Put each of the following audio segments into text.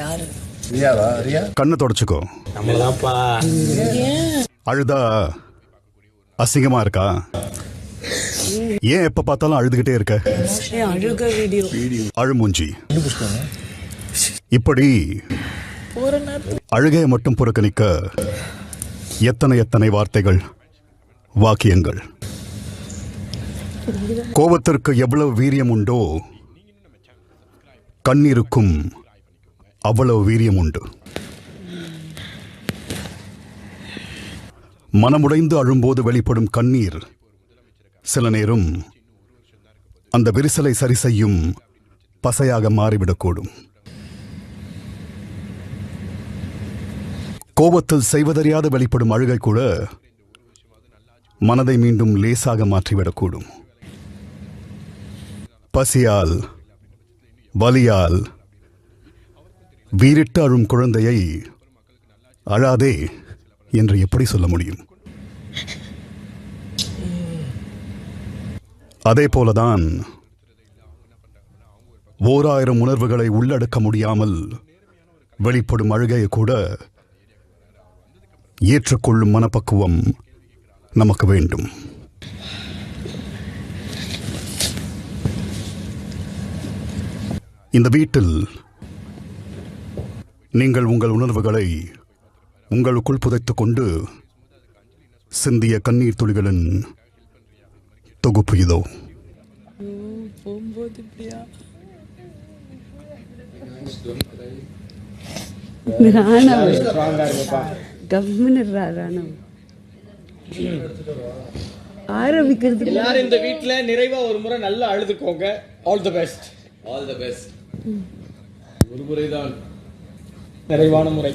யாரு? கண்ணை தொடச்சுக்கோ. நம்மளதான்ப்பா. அழுதா அசிங்கமா இருக்கா? ஏன் எப்ப பார்த்தாலும் அழுதுகிட்டே இருக்க? அழுக வீடியோ. அழுமூஞ்சி. இப்படி அழுகையை மட்டும் புறக்கணிக்க எத்தனை எத்தனை வார்த்தைகள், வாக்கியங்கள். கோபத்திற்கு எவ்வளவு வீரியம் உண்டோ கண்ணீருக்கும் அவ்வளவு வீரியம் உண்டு. மனமுடைந்து அழும்போது வெளிப்படும் கண்ணீர் சில நேரம் அந்த விரிசலை சரி செய்யும் பசையாக மாறிவிடக்கூடும். கோபத்தில் செய்வதறியாது வெளிப்படும் அழுகை கூட மனதை மீண்டும் லேசாக மாற்றிவிடக்கூடும். பசியால், வலியால் வீறிட்டு அழும் குழந்தையை அழாதே என்று எப்படி சொல்ல முடியும்? அதே போலதான் 1000 உணர்வுகளை உள்ளடக்க முடியாமல் வெளிப்படும் அழுகையை கூட ஏற்றுக்கொள்ளும் மனப்பக்குவம் நமக்கு வேண்டும். இந்த வீட்டில் நீங்கள் உங்கள் உணர்வுகளை உங்களுக்குள் புதைத்துக் கொண்டு சிந்திய கண்ணீர் துளிகளின் தொகுப்பு இதோ. ஆரம்பிக்கிறது எல்லாரும் இந்த வீட்டுல நிறைவா ஒரு முறை நல்லா அழுதுக்கோங்க. All the best. All the best. ஒரு முறைதான் நிறைவான முறை.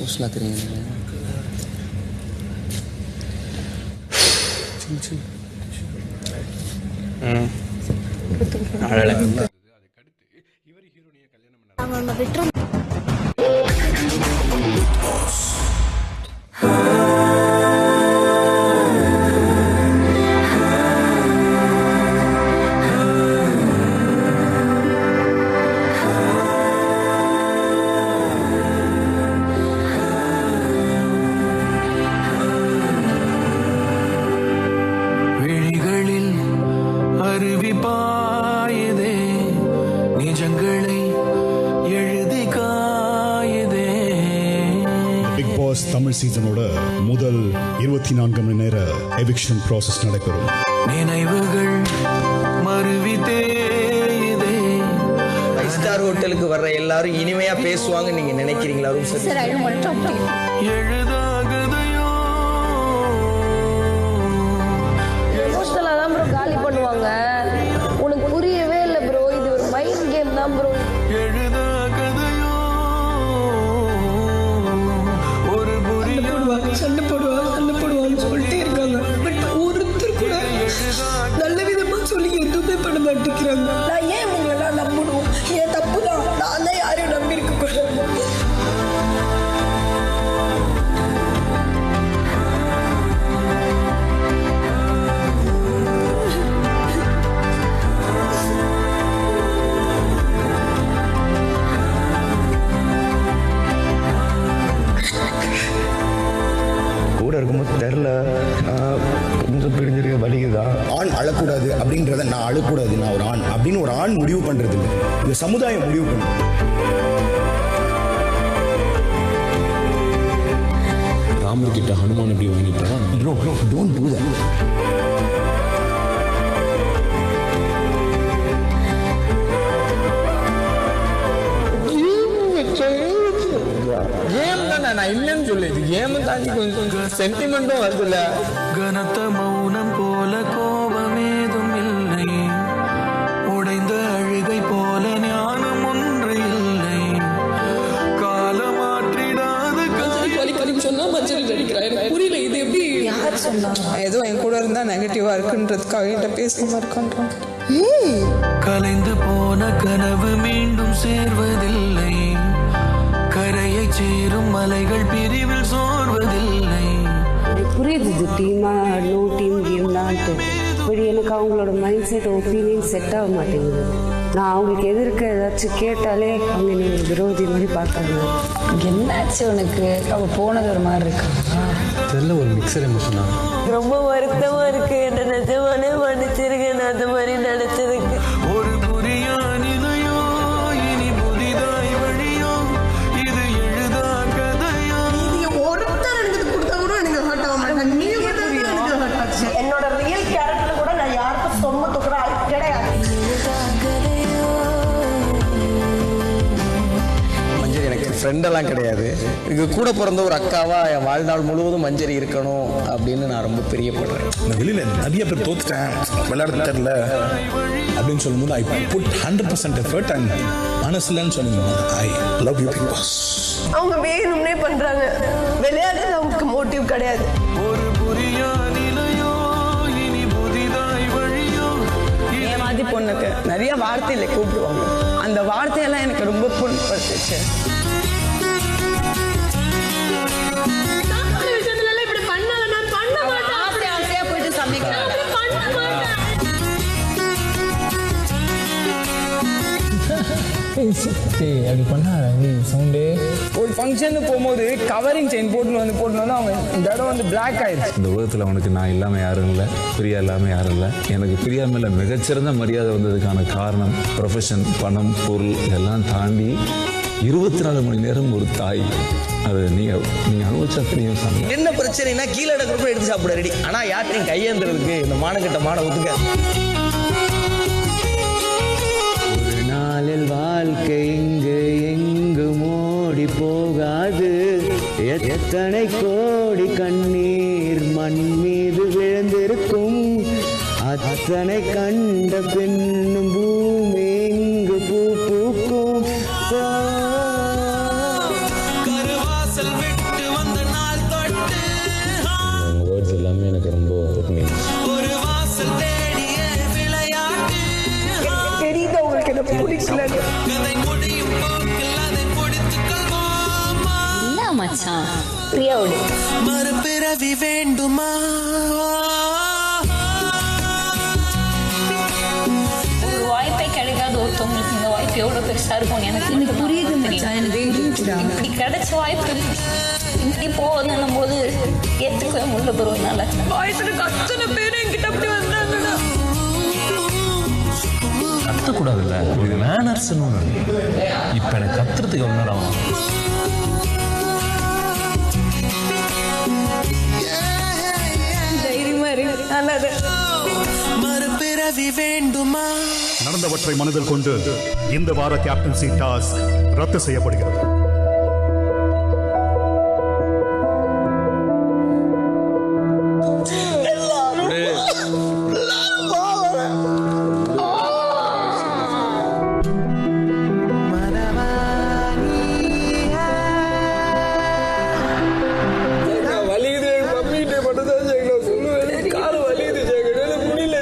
ஊஸ்லா தெரியுங்க. பிக் பாஸ் தமிழ் சீசனோட முதல் 24 மணி நேர எவிக்ஷன் ப்ராசஸ் நடைபெறும். நினைவுகள் மறுவிதே ஸ்டார் ஹோட்டலுக்கு வர்ற எல்லாரும் இனிமையா பேசுவாங்க நீங்க நினைக்கிறீங்களா? எழுதாகதையோ எமோஷனலா தான் ப்ரோ காலி பண்ணுவாங்க. உனக்கு புரியவே இல்லை ப்ரோ. இது ஒரு மைண்ட் கேம் தான் ப்ரோ. எழுதாகதையோ ஒரு சண்டை போடுவாங்க சொல்லிட்டே இருக்காங்க. பட் ஒருத்தர் கூட நல்ல விதமா சொல்லி எதுவுமே பண்ண மாட்டேங்கிறாங்க. நான் ஏன் இவங்களெல்லாம் நம்பணும்? ஏன் தப்பு தான். நான் தான் யாரையும் நம்பி இருக்க கூடாது. கூட இருக்கும்போது தெரில கொஞ்சம் பிரிஞ்சிருக்க வலிக்குதான். ஆண் அழக்கூடாது அப்படின்றத நான் அழக்கூடாது, நான் ஒரு ஆண் அப்படின்னு ஒரு ஆண் முடிவு பண்ணுறது இல்லை, இந்த சமுதாயம் முடிவு பண்ணுது. ராமர் கிட்ட ஹனுமான் எப்படி வாங்கிட்டான்? Bro don't do that. Game தானே, நான் இல்லைன்னு சொல்லு. கேம் தாண்டி கொஞ்சம் சென்டிமெண்ட்டும் வருதுல்ல. கனத்த மௌனம் போல கோபமேதும் இல்லை, உடைந்த அழுகை போல ஞானம் ஒன்று இல்லை, காலமாற்றிடாத கலிக்கு சொன்னா மஞ்சள் அடிக்கிறா. எனக்கு புரியல இது எப்படி. யார் சொன்னா? ஏதோ என் கூட இருந்தா நெகட்டிவா இருக்குன்றதுக்காக என்கிட்ட பேசாம இருக்கான்றான். கலைந்து போன கனவு மீண்டும் சேர்வதில்லை, கரையை சேரும் மலைகள் பிரிவில் சோர்வதில்லை. புரியுது இது டீமா நோ டீம் கேம் தான். பட் எனக்கு அவங்களோட மைண்ட் செட் ஒப்பீனியன் செட் ஆக மாட்டேங்குது. நான் அவங்களுக்கு எதிர்க்க ஏதாச்சும் கேட்டாலே அவங்க நீங்க விரோதி மாதிரி பார்க்குறாங்க. என்னாச்சு உனக்கு? அவள் போனது ஒரு மாதிரி இருக்கா? தெரியல, ஒரு மிக்சர் எமோஷனா. ரொம்ப வருத்தமா இருக்கு. என்ன நிஜமானே மன்னிச்சிருக்கேன் நான் அந்த மாதிரி நினைச்சதுக்கு. ஒரு புரியா நிலையோ இனி புதிதாய் வழியோ இது எழுதா கதையோ. நீங்க ஒருத்தர் எனக்கு கொடுத்தா கூட எனக்கு ஹர்ட் ஆக மாட்டேன். நீ எனக்கு ஹர்ட் ஆச்சு. என்னோட ரியல் கேரக்டர் கூட நான் யாருக்கும் சொன்ன தூக்குற ஆள் கிடையாது. மஞ்சரி எனக்கு ஃப்ரெண்டெல்லாம் கிடையாது. இது கூட பிறந்த ஒரு அக்காவா என் வாழ்நாள் முழுவதும் மஞ்சரி இருக்கணும் அப்படின்னு நான் ரொம்ப பிரியப்படுறேன். நான் வெளியில நிறைய பேர் தோத்துட்டேன், விளையாட தெரியல அப்படின்னு சொல்லும்போது ஐ புட் 100% எஃபர்ட் அண்ட் மனசுலன்னு சொன்னீங்க I love you big boss. அவங்க வேணும்னே பண்றாங்க. விளையாடுறது அவங்களுக்கு மோட்டிவ் கிடையாது. ஒரு புரியா நிலையோ இனி புதிதாய் வழியோ. என் மாதிரி பொண்ணுக்கு நிறைய வார்த்தையில கூப்பிடுவாங்க. அந்த வார்த்தையெல்லாம் எனக்கு ரொம்ப புண்படுத்துச்சு. அப்படி பண்ணா சவுண்டு. ஒரு ஃபங்க்ஷனுக்கு போகும்போது கவரிங் செயின் போட்டுன்னு அவங்க இந்த இடம் வந்து பிளாக் ஆயிடுச்சு. இந்த உலகத்தில் அவனுக்கு நான் இல்லாமல் யாரும் இல்லை, பிரியா இல்லாமல் யாரும் இல்லை. எனக்கு பிரியா மேலே மிகச்சிறந்த மரியாதை வந்ததுக்கான காரணம் ப்ரொஃபஷன், பணம், பொருள் இதெல்லாம் தாண்டி 24 மணி நேரம் ஒரு தாய். அது நீங்கள் அனுபவிச்சா தெரியும். சாமி என்ன பிரச்சனைனா கீழே இடக்கிறப்ப எடுத்து சாப்பிட ரெடி. ஆனால் யார்ட்டையும் கையேந்துறதுக்கு இந்த மானக்கிட்ட மான ஒத்துக்க. ஒரு நாளில் வாழ்க்கை இங்கு எங்கு மோடி போகாது. எத்தனை கோடி கண்ணீர் மண் மீது விழுந்திருக்கும். அத்தனை கண்ட பெண்ணும் பூமி இங்கு பூ பூக்கும். கருவாசல் விட்டு வந்த நாள் தொட்டு உங்கள் வேர்ட்ஸ் எல்லாமே எனக்கு ரொம்ப ஒரு வாசல் தேடிய விளையாட்டு. தெரியுது உங்களுக்கு என்ன பிடிக்கல. கதை முடியும் போக்கில் அதை முடித்துக் கொள்வோமா? என்ன மச்சான் பிரியாவோட மறுபிறவி வேண்டுமா? ஒரு வாய்ப்பே கிடைக்காத ஒருத்தவங்களுக்கு இந்த வாய்ப்பு எவ்வளவு பெருசா இருக்கும் எனக்கு புரியுது மச்சான். எனக்கு இப்படி கிடைச்ச வாய்ப்பு இப்படி போகுதுன்னும் போது ஏற்றுக்கவே முடியல ப்ரோ. என்னால வாய்ப்புக்கு அத்தனை பேர் என்கிட்ட அப்படி வந்தாங்கடா. கத்தக்கூடாதுல்ல, இது மேனர்ஸ்னு ஒன்று. இப்போ எனக்கு கத்துறதுக்கு எவ்வளோ நேரம் ஆகும்? தைரியமா இருக்கு. நல்லது. மறுபிறவி வேண்டுமா? நடந்தவற்றை மனதில் கொண்டு இந்த வார கேப்டன்சி டாஸ்க் ரத்து செய்யப்படுகிறது. வலிக்குது மம்மிகிட்ட மட்டும் தான் ஜெயங்களா சொல்லுவேன். கால் வலிக்குது ஜெயங்களா, முடியல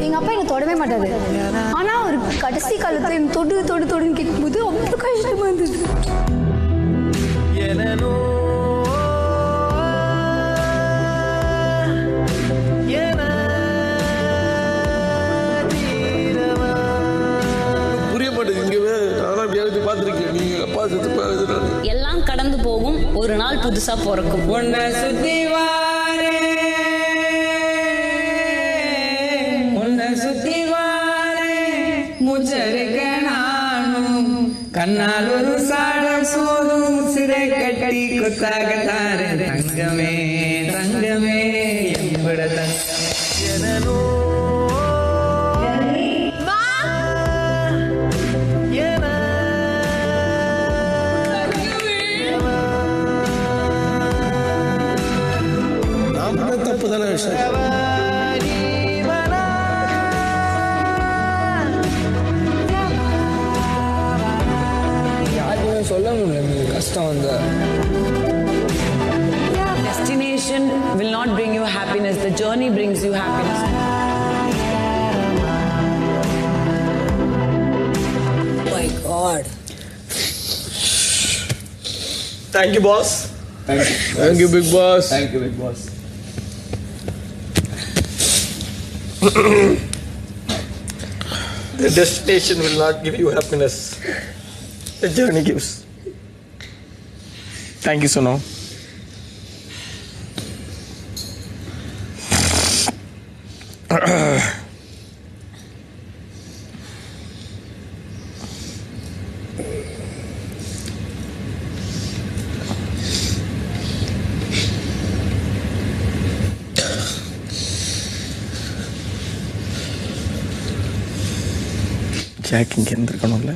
எங்க அப்பா என்ன தொடவே மாட்டாரு. ஆனா ஒரு கடைசி காலத்துல என்ன தொடுன்னு கேட்கும்போது அவ்வளவு கஷ்டமா இருந்தது. புரிய மாட்டேங்குது. இங்கே நானும் எப்படியாவது பார்த்துருக்கேன். நீங்க அப்பா செத்து எல்லாம் கடந்து போகும், ஒரு நாள் புதுசா பிறக்கும். உன்னை சுத்தி வாரே முச்சரிக்க நானும் கண்ணால் ஒரு சாடம் சோதும் சிறை கட்டி கொத்தாக தாரு தங்கமே தங்கமே என்பட ஜனனோ தப்பு தானே விஷயம். சொல்ல முடியல, கஷ்டம் வந்து. Destination will not bring you happiness. The journey brings you happiness. God. Thank you boss. Thank you big boss. Thank you big boss. The destination will not give you happiness. The journey gives. Thank you, Sono. Jack இங்கே இருந்திருக்கணும்ல.